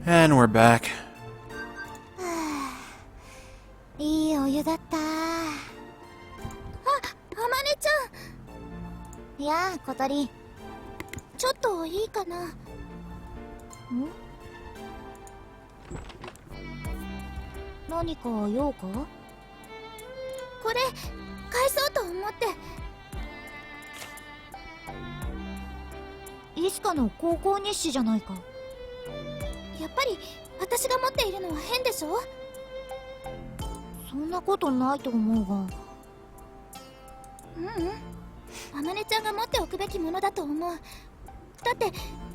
And we're back. いいお湯だった。あ、あまねちゃん。いやあ、小鳥。ちょっといいかな。何か用か？これ返そうと思って。イスカの高校日誌じゃないか。やっぱり私が持っているのは変でしょ？そんなことないと思うが。あまねちゃんが持っておくべきものだと思う。だって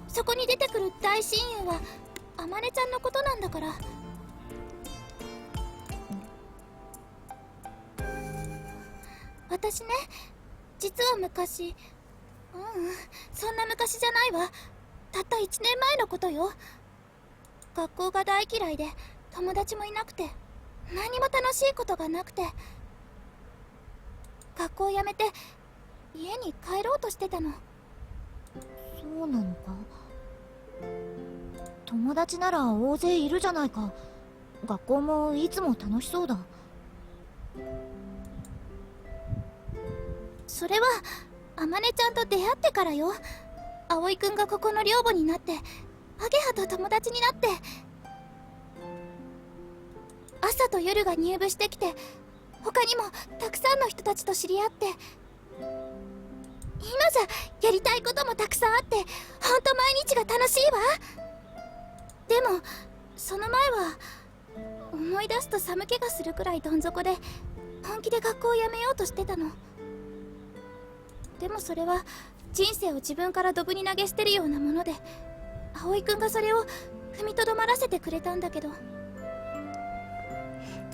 そこに出てくる大親友はあまねちゃんのことなんだから。私ね、実は昔、そんな昔じゃないわ。たった1年前のことよ。学校が大嫌いで友達もいなくて何も楽しいことがなくて、学校を辞めて家に帰ろうとしてたの。そうなのか？友達なら大勢いるじゃないか。学校もいつも楽しそうだ。それはあまねちゃんと出会ってからよ。葵くんがここの寮母になってアゲハと友達になって、朝と夜が入部してきて、他にもたくさんの人たちと知り合って、今じゃやりたいこともたくさんあって、ほんと毎日が楽しいわ。でもその前は思い出すと寒気がするくらいどん底で、本気で学校を辞めようとしてたの。でもそれは人生を自分からドブに投げ捨てるようなもので、葵くんがそれを踏みとどまらせてくれたんだけど。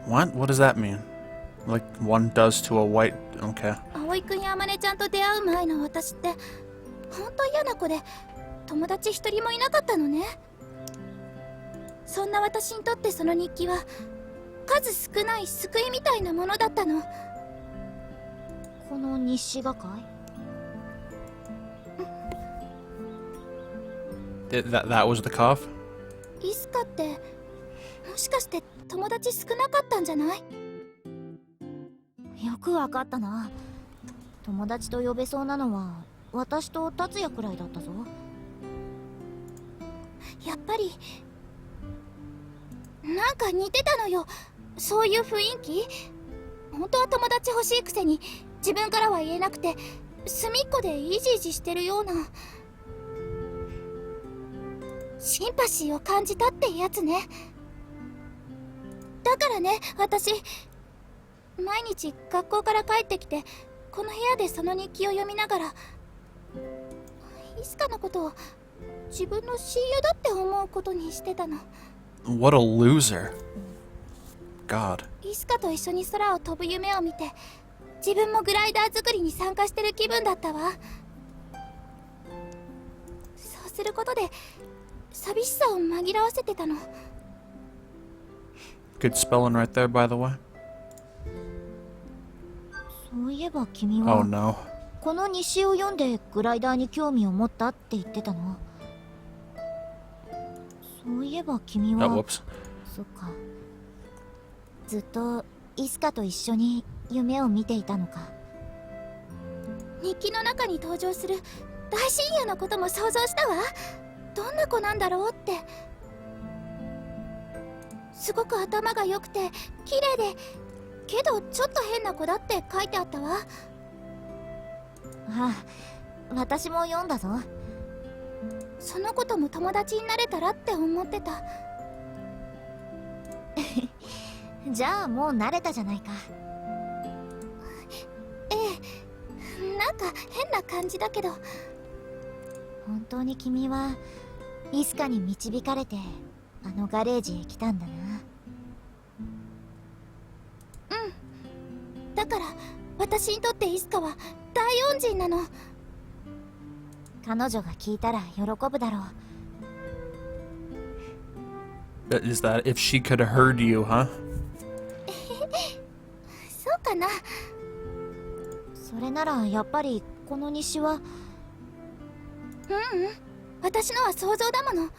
What? What does that mean? Like one does to a white... Okay. 葵くんやあまねちゃんと出会う前の私ってほんと嫌な子で、友達一人もいなかったのね。そんな私にとってその日記は数少ない救いみたいなものだったの。この日誌がかいThat was the cough? イスカってもしかして友達少なかったんじゃない？よくわかったな。友達と呼べそうなのは私と達也くらいだったぞ。やっぱりなんか似てたのよ、そういう雰囲気。本当は友達欲しいくせに自分からは言えなくて、隅っこでイジイジしてるような。シンパシーを感じたってやつね。だからね、私毎日学校から帰ってきてこの部屋でその日記を読みながら、イスカのことを自分の親友だって思うことにしてたの。 What a loser. God. イスカと一緒に空を飛ぶ夢を見て、自分もグライダー作りに参加してる気分だったわ。そうすることで寂しさを紛らわせてたの。 Good spelling right there, by the way. そういえば君は、Oh no. この日誌を読んでグライダーに興味を持ったって言ってたの。そういえば君は、whoops. そっか、ずっとイスカと一緒に夢を見ていたのか。日記の中に登場する大親友のことも想像したわ。どんな子なんだろうって。すごく頭が良くて綺麗で、けどちょっと変な子だって書いてあったわ。ああ、私も読んだぞ。その子とも友達になれたらって思ってた。じゃあもう慣れたじゃないか。ええ、なんか変な感じだけど。本当に君はイスカに導かれてあのガレージへ来たんだな。うん、だから私にとってイスカは大恩人なの。彼女が聞いたら喜ぶだろう。Is that if she could have heard you, huh? そうかな。それならやっぱりこの日誌は、私のは想像だもの。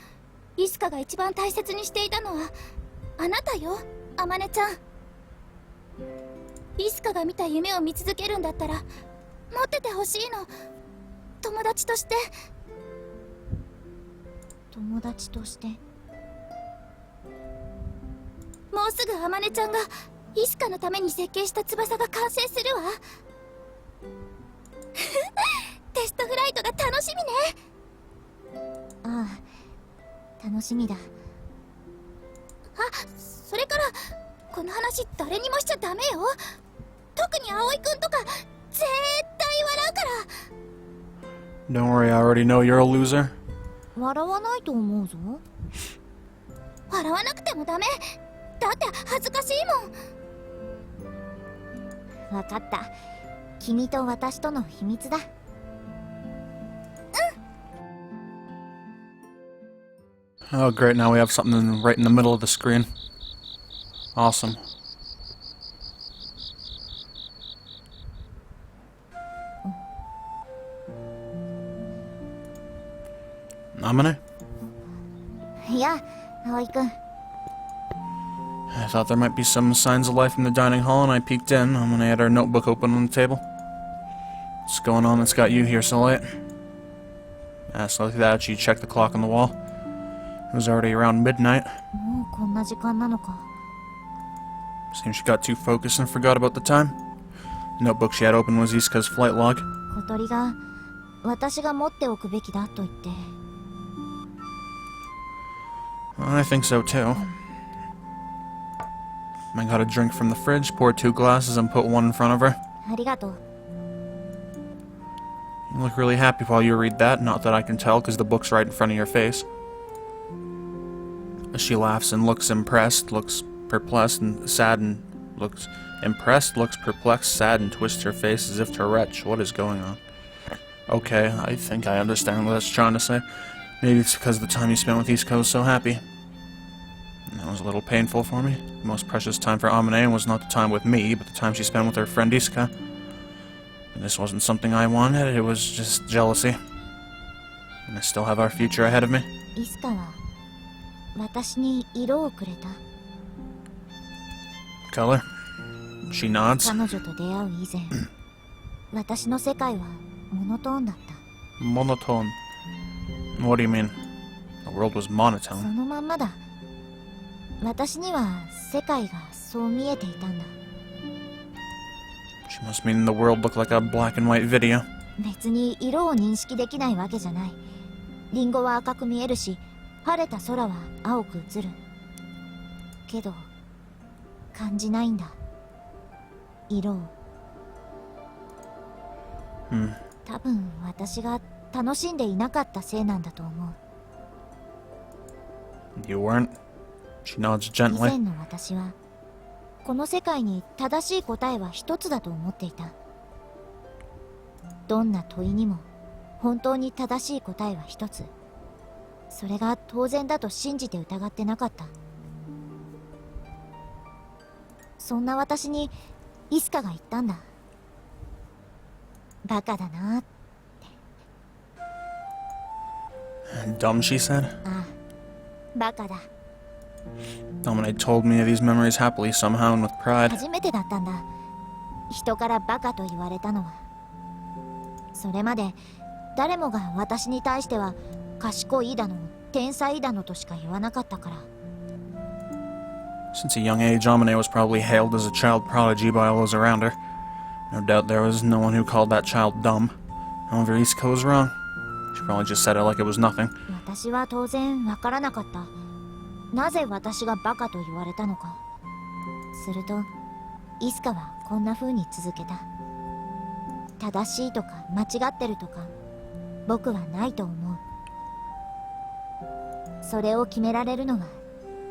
イスカが一番大切にしていたのはあなたよ、あまねちゃん。イスカが見た夢を見続けるんだったら持っててほしいの、友達として。友達として。もうすぐあまねちゃんがイスカのために設計した翼が完成するわ。テストフライトが楽しみね。ああ、楽しみだ。あ、それからこの話誰にもしちゃダメよ。特に葵くんとか絶対笑うから。 Don't worry, I already know you're a loser. 笑わないと思うぞ。笑わなくてもダメだって恥ずかしいもん。わかった。君と私との秘密だ。Oh, great, now we have something right in the middle of the screen. Awesome. Amane? いや、葵くん。I thought there might be some signs of life in the dining hall, and I peeked in. Amane had her notebook open on the table. What's going on that's got you here so late? Asked like that, she checked the clock on the wall. It was already around midnight. もうこんな時間なのか。Seems she got too focused and forgot about the time. The notebook she had open was Iska's flight log. 小鳥が私が持っておくべきだと言って。I think so too. I got a drink from the fridge, poured 2 glasses, and put one in front of her. ありがとう。You look really happy while you read that. Not that I can tell, because the book's right in front of your face. She laughs and looks impressed, looks perplexed and sad, and looks impressed, looks perplexed, sad, and twists her face as if to retch. What is going on? Okay, I think I understand what it's trying to say. Maybe it's because the time you spent with Isko was so happy. That was a little painful for me. The most precious time for Amane was not the time with me, but the time she spent with her friend Iska. And this wasn't something I wanted, it was just jealousy. And I still have our future ahead of me. イスカは私に色をくれた。Color? She nods. 彼女と出会う以前、私の世界はモノトーンだった。 Monotone. What do you mean? The world was そ monotone. のまんまだ。私には世界がそう見えていたんだ。She must mean the world looked like a black and white video. 別に色を認識できないわけじゃない。リンゴは赤く見えるし、晴れた空は青く映る。けど感じないんだ、色を。多分私が楽しんでいなかったせいなんだと思う。 You weren't? She nods 以 gently. 前の私はこの世界に正しい答えは一つだと思っていた。どんな問いにも本当に正しい答えは一つ。それが当然だと信じて疑ってなかった。そんな私にイスカが言ったんだ。バカだなって。 Dumb, she said. ああ、バカだ。 Dominic told me of these memories happily somehow and with pride. 初めてだったんだ、人からバカと言われたのは。それまで誰もが私に対しては賢いだの天才だのとしか言わなかったから。 Since a young age, Amane was probably hailed as a child prodigy by all those around her. No doubt there was no one who called that child dumb. However, Isko was wrong. She probably just said it like it was nothing. 私は当然わからなかった。なぜ私がバカと言われたのか。するとイスカはこんな風に続けた。正しいとか間違ってるとか僕はないと思う。それを決められるのは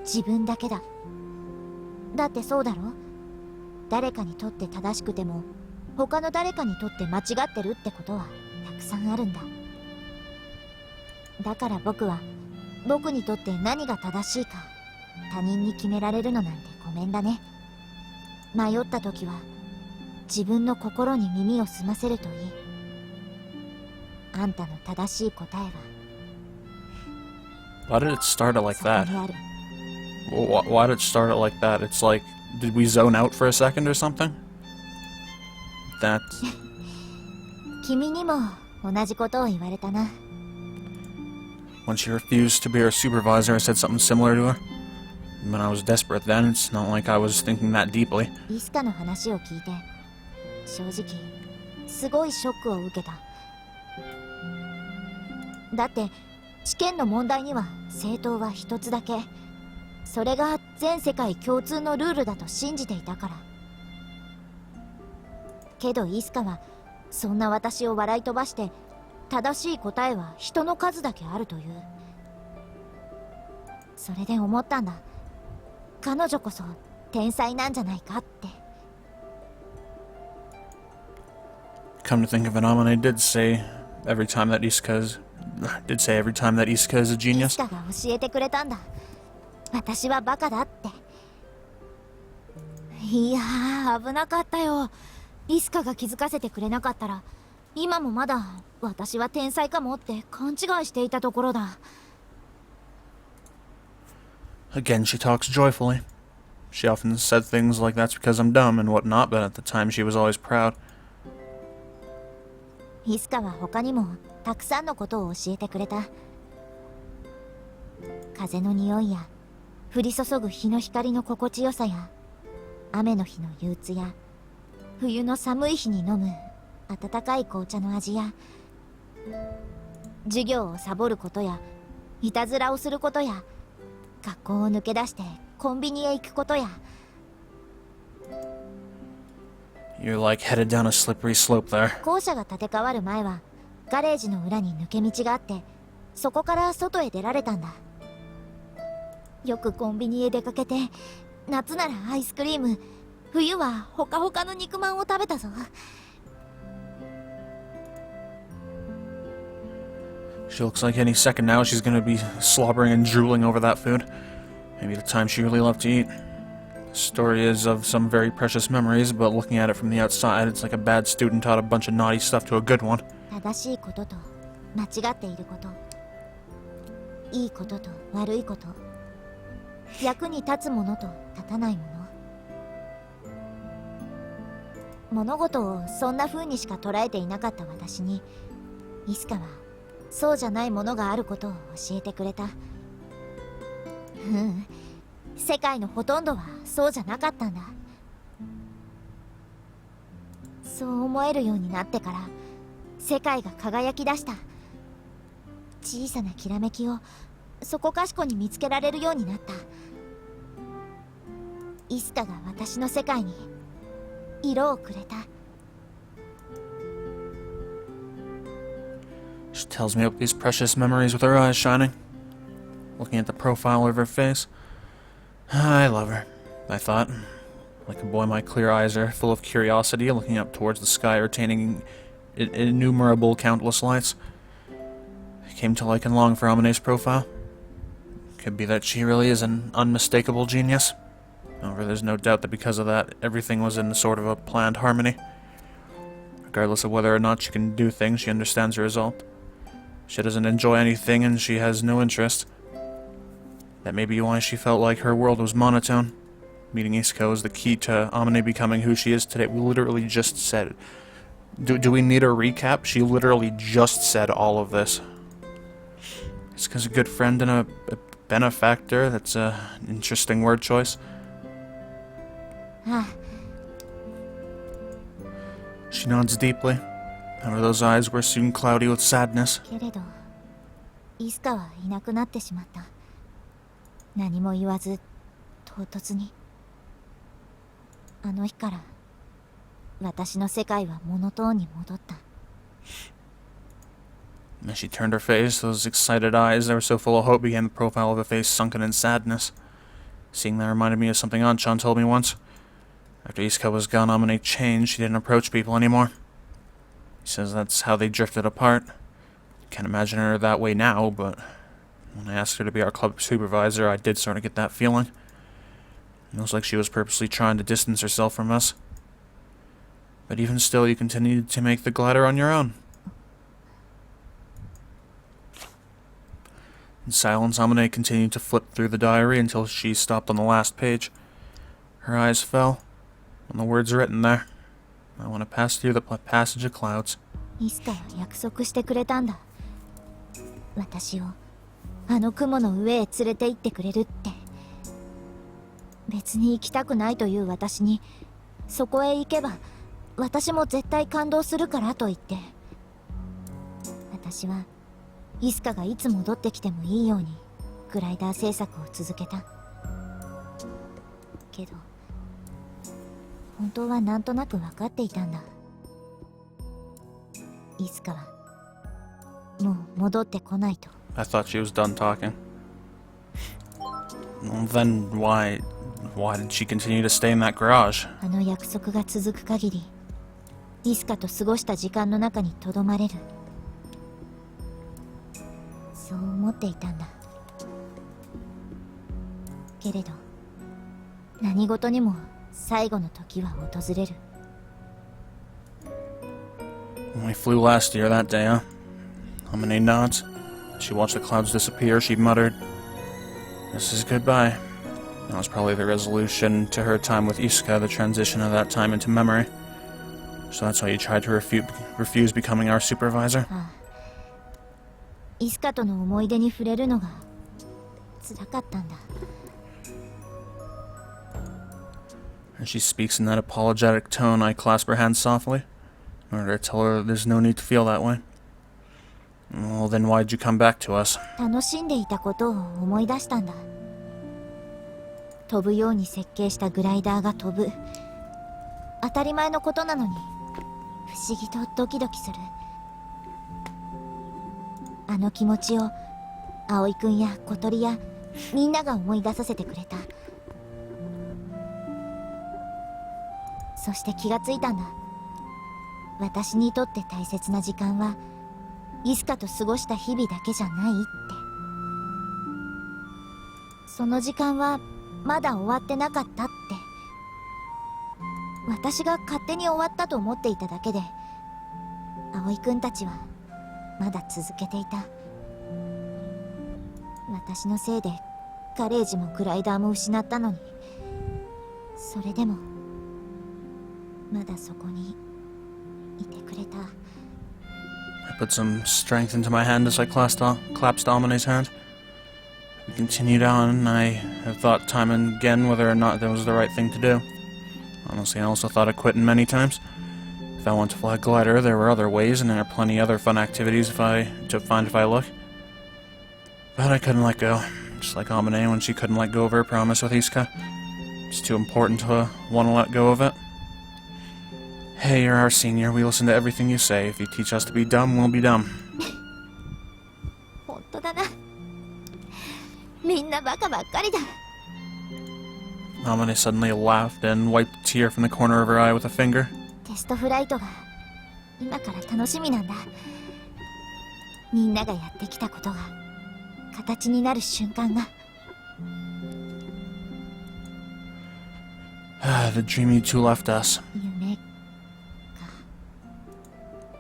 自分だけだ。だってそうだろ。誰かにとって正しくても他の誰かにとって間違ってるってことはたくさんあるんだ。だから僕は僕にとって何が正しいか他人に決められるのなんてごめんだね。迷った時は自分の心に耳を澄ませるといい。あんたの正しい答えは Why did it start it like そこ that? にある。 Why did it start it like that? It's like, did we zone out for a second or something? That's... 君にも同じことを言われたな。 When she refused to be her supervisor, I said something similar to her. When I was desperate then, it's not like I was thinking that deeply. イスカの話を聞いて、正直すごいショックを受けた。だって試験の問題には正答は一つだけ。それが全世界共通のルールだと信じていたから。けどイスカはそんな私を笑い飛ばして、正しい答えは人の数だけあるという。それで思ったんだ。彼女こそ天才なんじゃないかって。 Come to think of it, Amane did say every time that Isuka is a イ genius. スカが教えてくれたんだ。私はバカだって。いやー、危なかったよ。イスカが気づかせてくれなかったら、今もまだ私は天才かもって勘違いしていたところだ。 Again, she talks joyfully. She often said things like that's because I'm dumb and whatnot, but at the time she was always proud. イスカは他にもたくさんのことを教えてくれた。風の匂いや降り注ぐ日の光の心地よさや、雨の日の憂鬱や、冬の寒い日に飲む温かい紅茶の味や、授業をサボることや、いたずらをすることや、学校を抜け出してコンビニへ行くことや。 You're like headed down a slippery slope there. 校舎が建て替わる前はガレージの裏に抜け道があって、そこから外へ出られたんだ。よくコンビニへ出かけて、夏ならアイスクリーム、冬はほかほかの肉まんを食べたぞ。 She looks like any second now she's gonna be slobbering and drooling over that food. Maybe the time she really loved to eat. The story is of some very precious memories, but looking at it from the outside, it's like a bad student taught a bunch of naughty stuff to a good one. 正しいことと間違っていること、いいことと悪いこと、役に立つものと立たないもの。物事をそんな風にしか捉えていなかった私に、イスカはそうじゃないものがあることを教えてくれた。世界のほとんどはそうじゃなかったんだ。そう思えるようになってから、世界が輝き出した。小さなきらめきをそこかしこに見つけられるようになった。イスカが私の世界に色をくれた。 She tells me about these precious memories with her eyes shining, looking at the profile of her face. I love her, I thought. Like a boy, my clear eyes are full of curiosity, looking up towards the sky, retaining innumerable countless lights. I came to like and long for Amane's profile. Could be that she really is an unmistakable genius. However, there's no doubt that because of that, everything was in sort of a planned harmony. Regardless of whether or not she can do things, she understands the result. She doesn't enjoy anything and she has no interest. That may be why she felt like her world was monotone. Meeting Isuko is the key to Amane becoming who she is today. We literally just said it. Do we need a recap? She literally just said all of this. It's because a good friend and a benefactor. That's an interesting word choice. She nods deeply. Under those eyes were soon cloudy with sadness. けれど、イスカはいなくなってしまった。何も言わず、唐突に。あの日から、私の世界はモノトーンに戻った。 As she turned her face, those excited eyes that were so full of hope became the profile of a face sunken in sadness. Seeing that reminded me of something Anchan told me once. After Isuka was gone, Amane changed. She didn't approach people anymore. He says that's how they drifted apart. Can't imagine her that way now, but when I asked her to be our club supervisor, I did sort of get that feeling. It was like she was purposely trying to distance herself from us. But even still, you continued to make the glider on your own. In silence, Amane continued to flip through the diary until she stopped on the last page. Her eyes fell on the words written there. I want to pass through the passage of clouds. いつかは約束してくれたんだ。私をあの雲の上へ連れて行ってくれるって。別に行きたくないという私に、そこへ行けば私も絶対感動するからと言って。私はイスカがいつ戻ってきてもいいようにグライダー制作を続けた。けど本当はなんとなく分かっていたんだ。いつかはもう戻ってこないと。 I thought she was done talking. Well, then why did she continue to stay in that garage? あの約束が続く限りイスカと過ごした時間の中にとどまれる、そう思っていたんだ。けれど何事にも最後の時は訪れる。 When we flew last year that day, huh? Amane nods. As she watched the clouds disappear, she muttered, "This is goodbye." That was probably the resolution to her time with Isuka, the transition of that time into memory. So that's why you tried to refuse becoming our supervisor? ああ、イスカとの思い出に触れるのが辛かったんだ。 As she speaks in that apologetic tone, I clasp her hand softly, in order to tell her there's no need to feel that way. Well, then why'd you come back to us? 楽しんでいたことを思い出したんだ。飛ぶように設計したグライダーが飛ぶ、当たり前のことなのに不思議とドキドキする。あの気持ちを葵くんや小鳥やみんなが思い出させてくれた。そして気がついたんだ。私にとって大切な時間はイスカと過ごした日々だけじゃないって。その時間はまだ終わってなかったって。私が勝手に終わったと思っていただけで、葵くんたちはまだ続けていた。私のせいでガレージもグライダーも失ったのに、それでもまだそこにいてくれた。 I put some strength into my hand as I clasped Amane's hand. We continued on, and I have thought time and again whether or not that was the right thing to do. Honestly, I also thought of quitting many times. If I want to fly a glider, there were other ways, and there are plenty other fun activities to find if I look. But I couldn't let go, just like Amane when she couldn't let go of her promise with Isuka. It's too important to want to let go of it. Hey, you're our senior. We listen to everything you say. If you teach us to be dumb, we'll be dumb. 本当だな。みんなバカばっかりだ。 Amane suddenly laughed and wiped a tear from the corner of her eye with a finger. テストフライトが今から楽しみなんだ。みんながやってきたことが形になる瞬間が。The dream you two left us. 夢。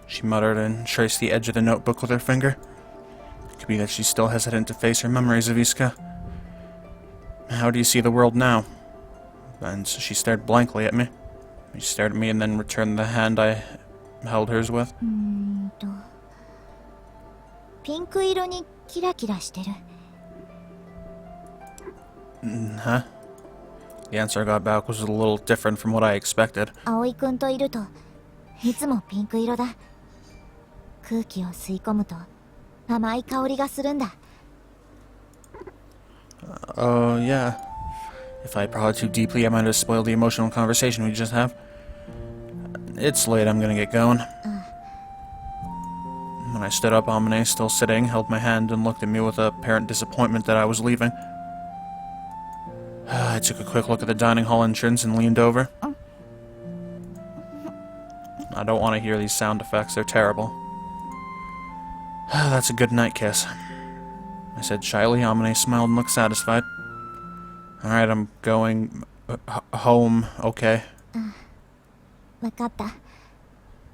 She muttered and traced the edge of the notebook with her finger. It could be that she's still hesitant to face her memories of Isuka. How do you see the world now? And so she stared blankly at me. She stared at me and then returned the hand I held hers with. ピンク色にキラキラしてる。 Huh? The answer I got back was a little different from what I expected. 葵くんといるといつもピンク色だ。空気を吸い込むと甘い香りがするんだ。 Oh, yeah. If I probed too deeply, I might have spoiled the emotional conversation we just have. It's late, I'm gonna get going. When I stood up, Amane, still sitting, held my hand and looked at me with apparent disappointment that I was leaving. I took a quick look at the dining hall entrance and leaned over. I don't want to hear these sound effects, they're terrible. That's a good night kiss, I said shyly. Amane smiled and looked satisfied. Alright, I'm going home, okay? わかった。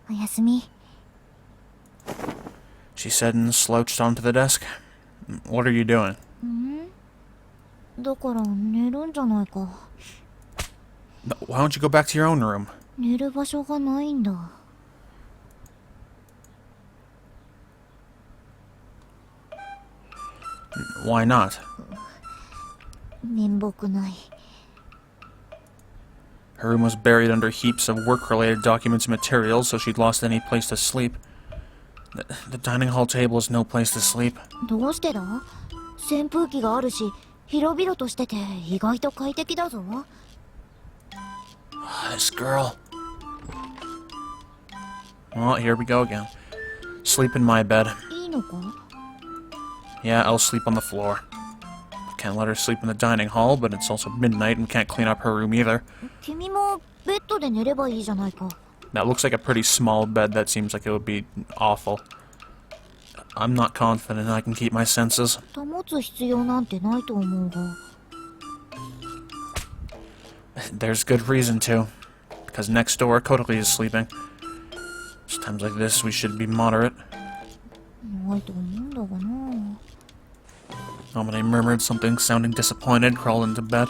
おやすみ。 She said and slouched onto the desk. What are you doing? だから寝るんじゃないか。 Why don't you go back to your own room? 寝る場所がないんだ。 Why not? 面目ない。 Her room was buried under heaps of work-related documents and materials, so she'd lost any place to sleep. The dining hall table is no place to sleep. どうしてだ？扇風機があるし、広々としてて意外と快適だぞ。 This girl. Well, here we go again. Sleep in my bed. いいのか？ Yeah, I'll sleep on the floor. Can't let her sleep in the dining hall, but it's also midnight and can't clean up her room either. 君もベッドで寝ればいいじゃないか。 That looks like a pretty small bed. That seems like it would be awful. I'm not confident I can keep my senses. 保つ必要なんてないと思うが。 There's good reason to. Because next door, Kodali is sleeping. It's times like this, we should be moderate. ないと思うんだがな。 Amane murmured something, sounding disappointed, crawled into bed.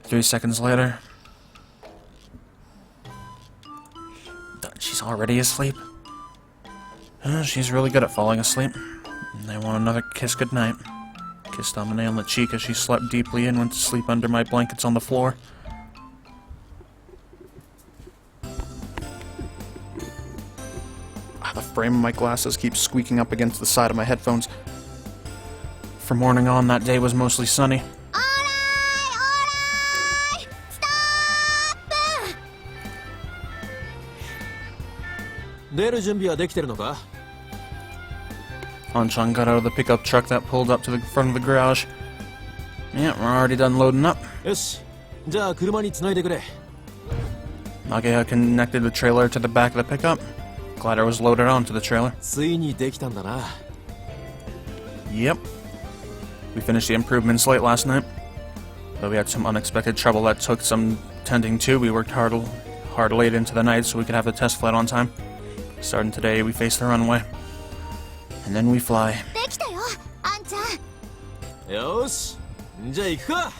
3 seconds later... She's already asleep. She's really good at falling asleep. I want another kiss goodnight. Kissed Amane on the cheek as she slept deeply and went to sleep under my blankets on the floor. The frame of my glasses keeps squeaking up against the side of my headphones. From morning on, that day was mostly sunny. おーらーいストップ。出る準備はできてるのか？ Anchan got out of the pickup truck that pulled up to the front of the garage. Yeah, we're already done loading up. よし、じゃあ車に繋いでくれ。 Nageha connected the trailer to the back of the pickup. Glider was loaded onto the trailer. ついにできたんだな。 Yep. We finished the improvements late last night. Though we had some unexpected trouble that took some tending to, we worked hard late into the night so we could have the test flight on time. Starting today, we face the runway. And then we fly. できたよあんちゃん。よし、じゃあ行くか。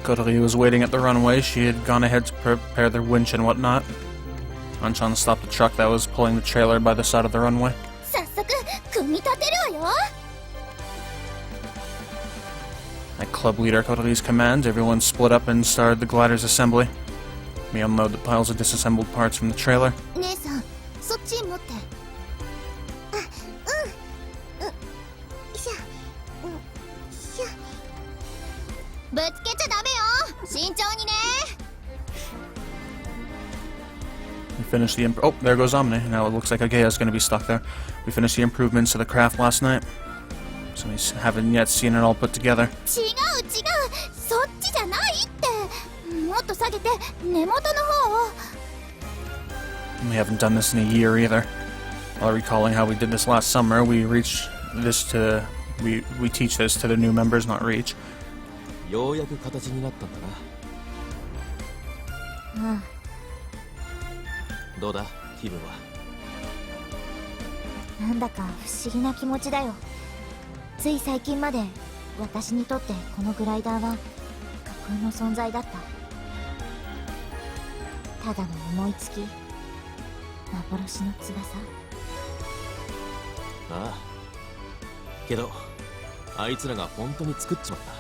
Kodali was waiting at the runway. She had gone ahead to prepare the winch and whatnot. Anchan stopped the truck that was pulling the trailer by the side of the runway. 早速組み立てるわよ。 At club leader Kodali's command, everyone split up and started the glider's assembly. We unload the piles of disassembled parts from the trailer. 姉さんそっち持って。あ、うん。よいしょ。よいしょ。ぶつけちゃダメよ。慎重にね。 We finished the oh, there goes Omni. Now it looks like Agea's going to be stuck there. We finished the improvements to the craft last night. So we haven't yet seen it all put together. 違う違う。そっちじゃないって。もっと下げて根元の方を。 We haven't done this in a year either. While recalling how we did this last summer, we teach this to the new members, not Reach. ようやく形になったんだな。ああ。どうだ、気分は。なんだか不思議な気持ちだよ。つい最近まで私にとってこのグライダーは架空の存在だった。ただの思いつき、幻の翼。ああ。けど、あいつらが本当に作っちまった。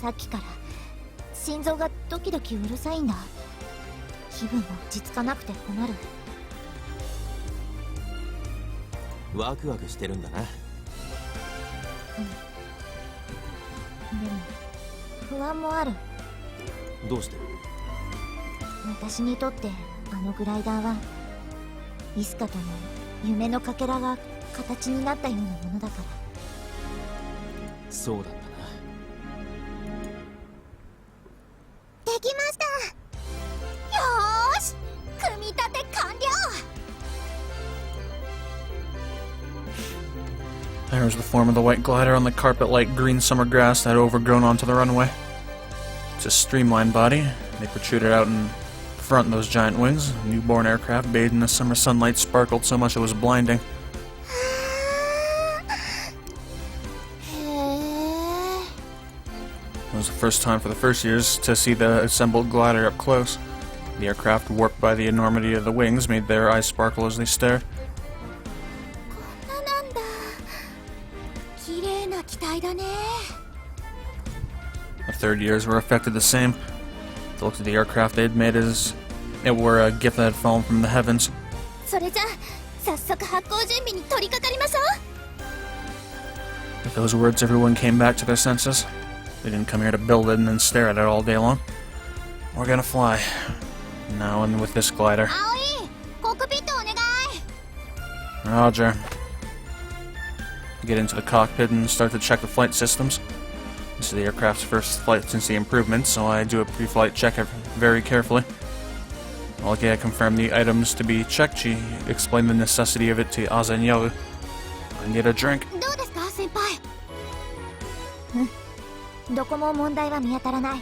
さっきから心臓がドキドキうるさいんだ。気分が落ち着かなくて困る。ワクワクしてるんだな。でも不安もある。どうして？私にとってあのグライダーはイスカとの夢のかけらが形になったようなものだから。そうだったな。 できました。よーし、組み立て完了。There was the form of the white glider on the carpet like green summer grass that had overgrown onto the runway. It's a streamlined body. They protruded out in front those giant wings. A newborn aircraft bathed in the summer sunlight sparkled so much it was blinding. へえ。 It was the first time for the first years to see the assembled glider up close. The aircraft, warped by the enormity of the wings, made their eyes sparkle as they stared. こんななんだ。綺麗な機体だね。 The third years were affected the same. The look of the aircraft they had made as it were a gift that had fallen from the heavens. それじゃあ早速発行準備に取り掛かりましょう。 With those words, everyone came back to their senses. They didn't come here to build it and then stare at it all day long. We're gonna fly. Now and with this glider. 葵、コックピットお願い。 Roger. Get into the cockpit and start to check the flight systems. This is the aircraft's first flight since the improvements, so I do a pre-flight check very carefully. While Gaia confirmed the items to be checked, she explained the necessity of it to Aza and Yaru. I need a drink. どうですか先輩。どこも問題は見当たらない。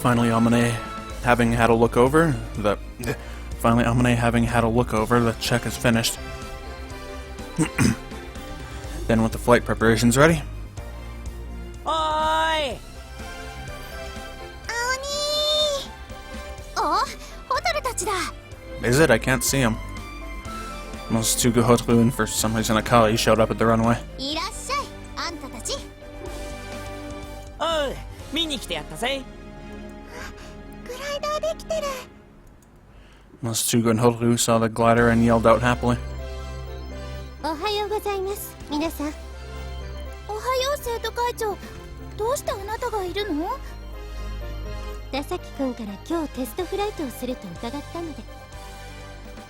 Finally, Amane having had a look over the check is finished. Then with the flight preparations ready, おーい。お、ホタルたちだ。 is it? I can't see him. Mosutugu Hotaru and for some reason Akali showed up at the runway. いらっしゃい、あんたたち。おう、見に来てやったぜ。グライダーできてる。 Mosutugu and Hotaru saw the glider and yelled out happily. おはようございます、皆さん。おはよう生徒会長。どうしてあなたがいるの？田崎くんから今日テストフライトをすると伺ったので、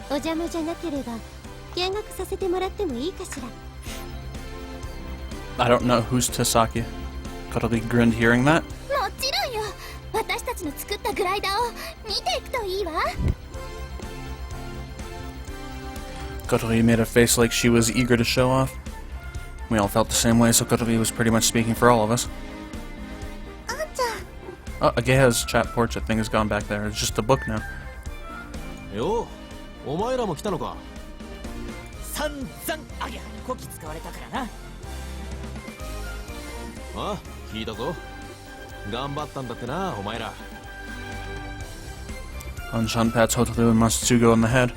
お邪魔じゃなければ見学させてもらってもいいかしら。 I don't know who's Tasaki. Kotori grinned hearing that. もちろんよ。私たちの作ったグライダーを見ていくといいわ。 Kotori made a face like she was eager to show off. We all felt the same way, so Kotori was pretty much speaking for all of us. あんちゃん。 Oh, Ageha's chat portrait thing has gone back there. It's just a book now. よう、お前らも来たのか。散々アゲハにこき使われたからな。あ、聞いたぞ。頑張ったんだってな、お前ら。Anshan pats Hotaru and Masutsugu on the head.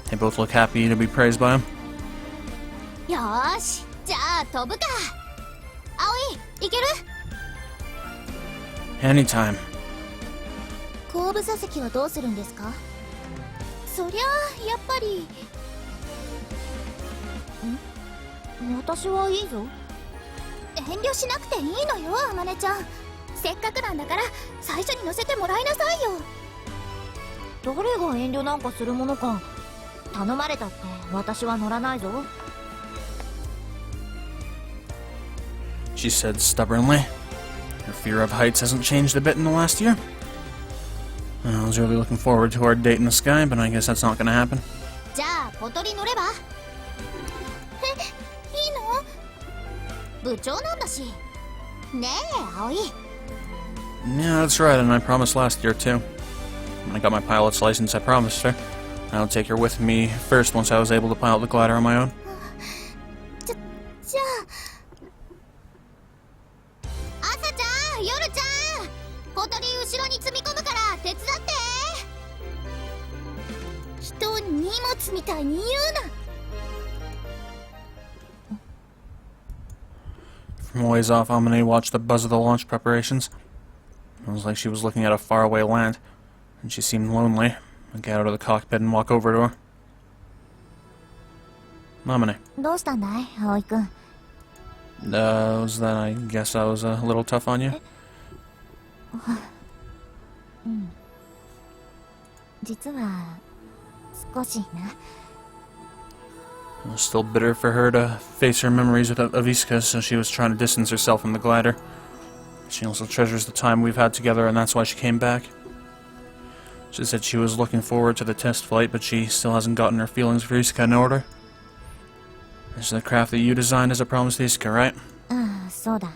They both look happy to be praised by him. よーし、じゃあ飛ぶか。葵、行ける？ Anytime. 後部座席はどうするんですか？そりゃあやっぱり。私はいいぞ。遠慮しなくていいのよ、あまねちゃん。せっかくなんだから最初に乗せてもらいなさいよ。誰が遠慮なんかするものか。頼まれたって私は乗らないぞ。 She said stubbornly. Her fear of heights hasn't changed a bit in the last year. I was really looking forward to our date in the sky, but I guess that's not gonna happen. じゃあポトリ乗れば？え、いいの？部長なんだし。ねえ、葵。 Yeah, that's right, and I promised last year too. When I got my pilot's license, I promised her. I'll take her with me first once I was able to pilot the glider on my own. じゃあ。朝ちゃん、夜ちゃん。ポトリ後ろに積み込むから手伝って。人を荷物みたいに言うな。 From a ways off, Amane watched the buzz of the launch preparations. It was like she was looking at a faraway land, and she seemed lonely. I get out of the cockpit and walk over to her. Amane. どうしたんだい、葵くん。Was that, I guess I was a little tough on you? 実は少しな。 It was still bitter for her to face her memories with Aviska, so she was trying to distance herself from the glider. She also treasures the time we've had together, and that's why she came back. She said she was looking forward to the test flight, but she still hasn't gotten her feelings for Isuka in order. This is the craft that you designed as a promise to Isuka, right? ああ、そうだ。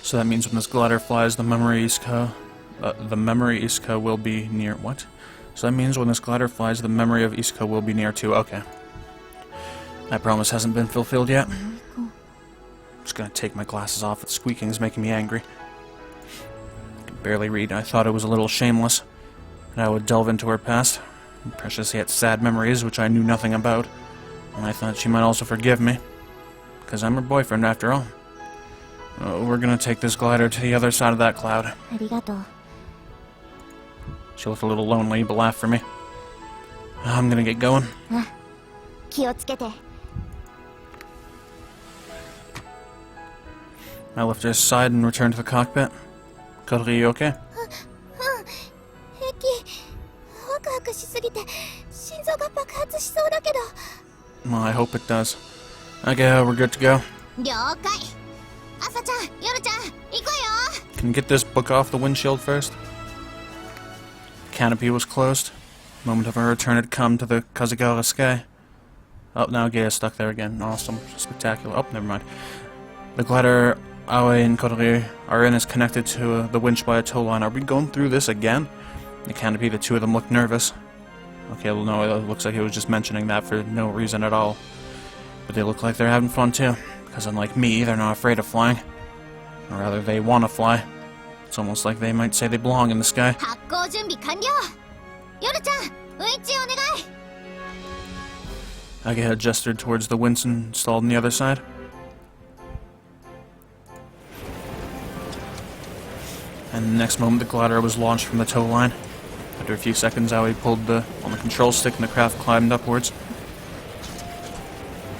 So that means when this glider flies, the memory Isuka will be near. What? So that means when this glider flies, the memory of Isuka will be near too. Okay. That promise hasn't been fulfilled yet. I'm just gonna take my glasses off. The squeaking is making me angry. I can barely read. I thought it was a little shameless, and I would delve into her past, precious yet sad memories which I knew nothing about. And I thought she might also forgive me, because I'm her boyfriend after all. We're gonna take this glider to the other side of that cloud. ありがとう。 She looked a little lonely, but laughed for me. I'm gonna get going. あ、気をつけて。 I left her side and returned to the cockpit. Kodori, you okay? 平気。ワクワクしすぎて心臓が爆発しそうだけど。 Well, I hope it does. Okay, we're good to go. 了解。朝ちゃん、夜ちゃん、行くわよ。 Can you get this book off the windshield first? Canopy was closed. Moment of her return had come to the Kazugawa sky. Oh, now Gea is stuck there again. Awesome. Spectacular. Oh, never mind. The glider Aoi and Kodori are in is connected to the winch by a tow line. Are we going through this again? The Canopy, the two of them look nervous. Okay, well, no, it looks like he was just mentioning that for no reason at all. But they look like they're having fun too. Because unlike me, they're not afraid of flying. Or rather, they want to fly. It's almost like they might say they belong in the sky. 発行準備完了。夜ちゃん、ウインチお願い。 Agea gestured towards the winch installed on the other side. And the next moment, the glider was launched from the tow line. After a few seconds, Aoi pulled on the control stick and the craft climbed upwards.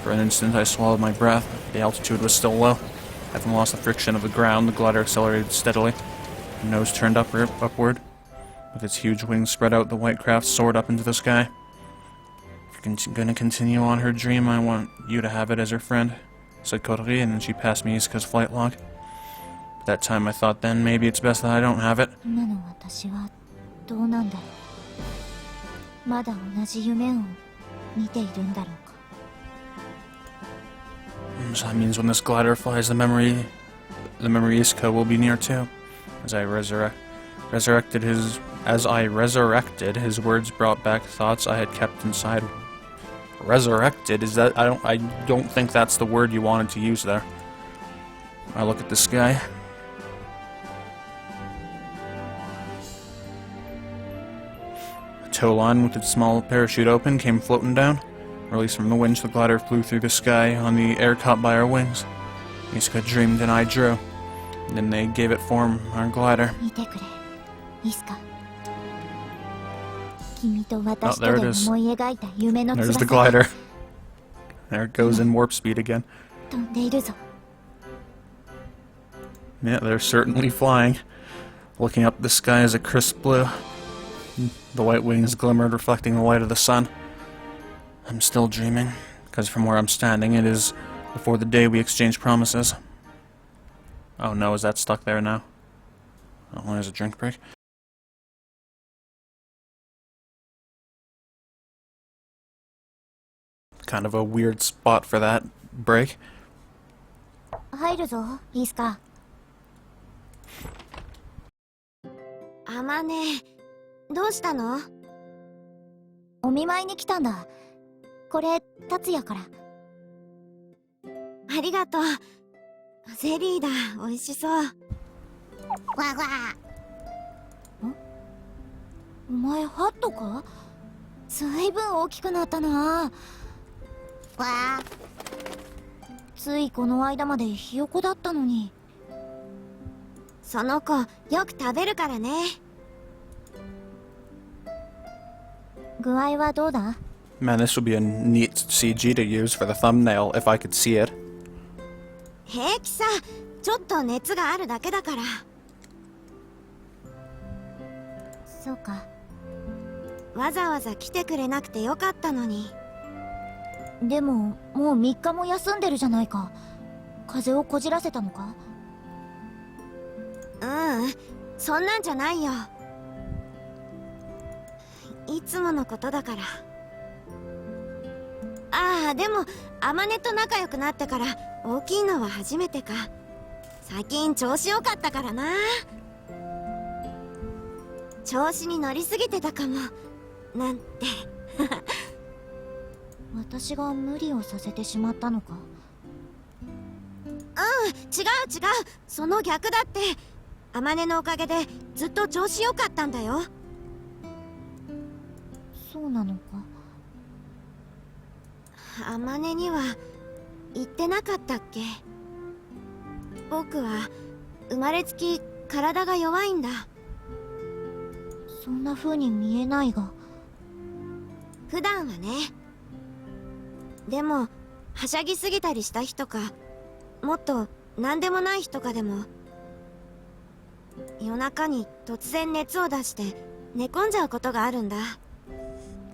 For an instant, I swallowed my breath. The altitude was still low. Having lost the friction of the ground, the glider accelerated steadily. Her nose turned upward. With its huge wings spread out, the white craft soared up into the sky. If you're going to continue on her dream, I want you to have it as your friend, said Kodori, and then she passed me Isuka's flight log. At that time, I thought then maybe it's best that I don't have it. 今の私はどうなんだろう。まだ同じ夢を見ているんだろうか。 So that means when this glider flies, the memory Isuka will be near too. As I resurrected his words brought back thoughts I had kept inside. Resurrected, is that I don't think that's the word you wanted to use there. I look at the sky. A tow line with its small parachute open came floating down. Released from the winch, the glider flew through the sky on the air caught by our wings. Isuka dreamed and I drew. And then they gave it form, our glider. 見てくれ、イスカ。君と私 Oh, と there で it is. 思い描いた夢の There's 翼 the glider. There it goes in warp speed again. 飛んでいるぞ。 Yeah, they're certainly flying. Looking up the sky is a crisp blue. The white wings glimmered, reflecting the light of the sun. I'm still dreaming, because from where I'm standing, it is before the day we exchanged promises. Oh no, is that stuck there now? Oh, there's a drink break. Kind of a weird spot for that break. 入るぞ、イスカ。あまね、どうしたの？お見舞いに来たんだ。これ、達也から。ありがとう。ゼリーだ、美味しそう。わわ。お前ハットか？ずいぶん大きくなったな。わ。ついこの間までひよこだったのに。その子、よく食べるからね。具合はどうだ？ Man, this would be a neat CG to use for the thumbnail if I could see it. 平気さ、ちょっと熱があるだけだから。そうか。わざわざ来てくれなくてよかったのに。でも、もう3日も休んでるじゃないか。風邪をこじらせたのか？そんなんじゃないよ。いつものことだから。ああ、でもあまねと仲良くなってから大きいのは初めてか。最近調子良かったからな。調子に乗りすぎてたかもなんて。私が無理をさせてしまったのか。違う、その逆だって。あまねのおかげでずっと調子良かったんだよ。そうなのか。あまねには言ってなかったっけ。僕は生まれつき体が弱いんだ。そんな風に見えないが。普段はね。でもはしゃぎすぎたりした日とか、もっと何でもない日とかでも、夜中に突然熱を出して寝込んじゃうことがあるんだ。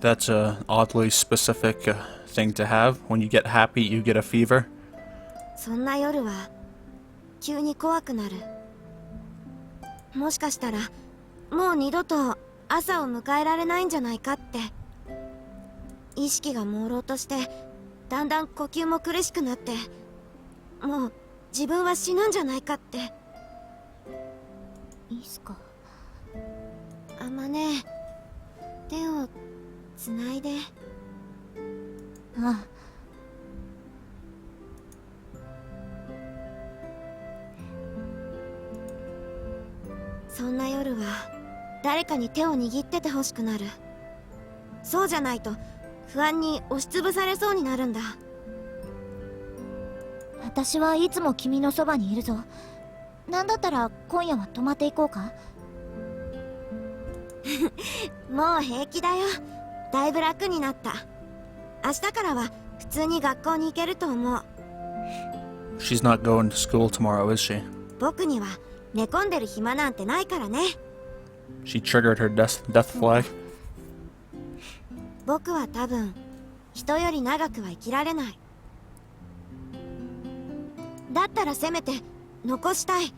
That's a oddly specific thing to have. When you get happy, you get a fever. そんな夜は急に怖くなる。もしかしたらもう二度と朝を迎えられないんじゃないかって。意識が朦朧として、だんだん呼吸も苦しくなって、もう自分は死ぬんじゃないかって。いいっすか。あまね、手をつないで。ああ。そんな夜は誰かに手を握っててほしくなる。そうじゃないと不安に押しつぶされそうになるんだ。私はいつも君のそばにいるぞ。なんだったら今夜は泊まっていこうか。もう平気だよ。だいぶ楽になった。明日からは普通に学校に行けると思う。 She's not going to school tomorrow, is she? 僕には寝込んでる暇なんてないからね。 She triggered her death flag. 僕は多分人より長くは生きられない。だったらせめて残したい。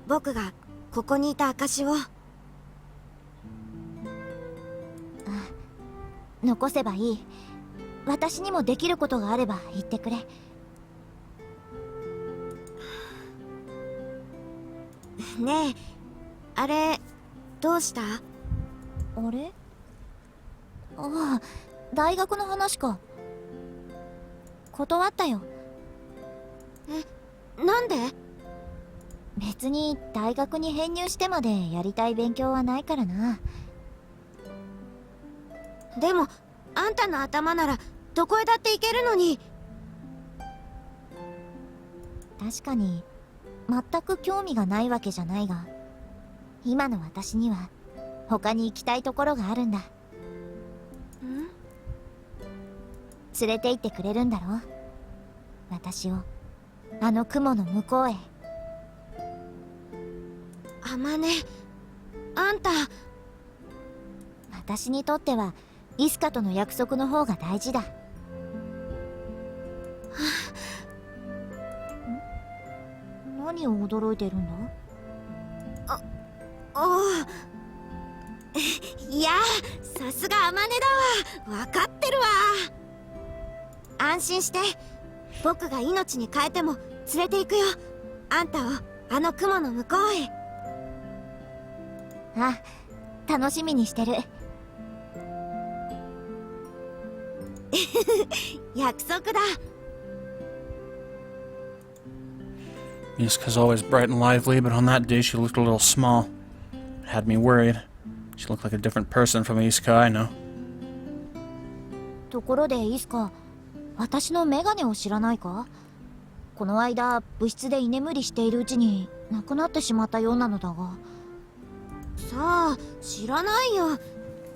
僕がここにいた証を。残せばいい。私にもできることがあれば言ってくれ。ねえ、あれどうした？あれ？ああ、大学の話か。断ったよ。なんで？別に大学に編入してまでやりたい勉強はないからな。でもあんたの頭ならどこへだって行けるのに。確かに全く興味がないわけじゃないが、今の私には他に行きたいところがあるんだ。連れて行ってくれるんだろ、私をあの雲の向こうへ。あまね、あんた。私にとってはイスカとの約束の方が大事だ。何を驚いてるんだ？おお。いや、さすがあまねだわ。わかってるわ。安心して。僕が命に変えても連れて行くよ、あんたをあの雲の向こうへ。あ、楽しみにしてる。約束だ。 Miska's always bright and lively, but on that day she looked a little small. It had me worried. She looked like a different person from Iska I know. ところでイスカ、私のメガネを知らないか？この間部室で居眠りしているうちになくなってしまったようなのだが。さあ、知らないよ。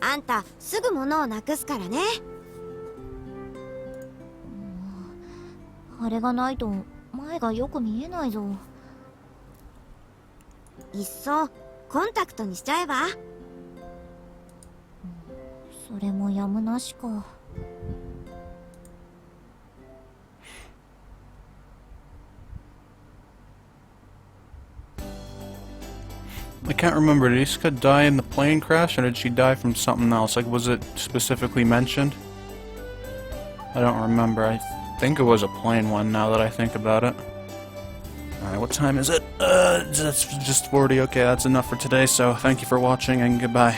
あんたすぐ物をなくすからね。あれがないと前がよく見えないぞ。いっそコンタクトにしちゃえば？それもやむなしか。I can't remember, did Isuka die in the plane crash, or did she die from something else? Like, was it specifically mentioned? I don't remember. I think it was a plane one, now that I think about it. Alright, what time is it? It's just 40. Okay, that's enough for today, so thank you for watching, and goodbye.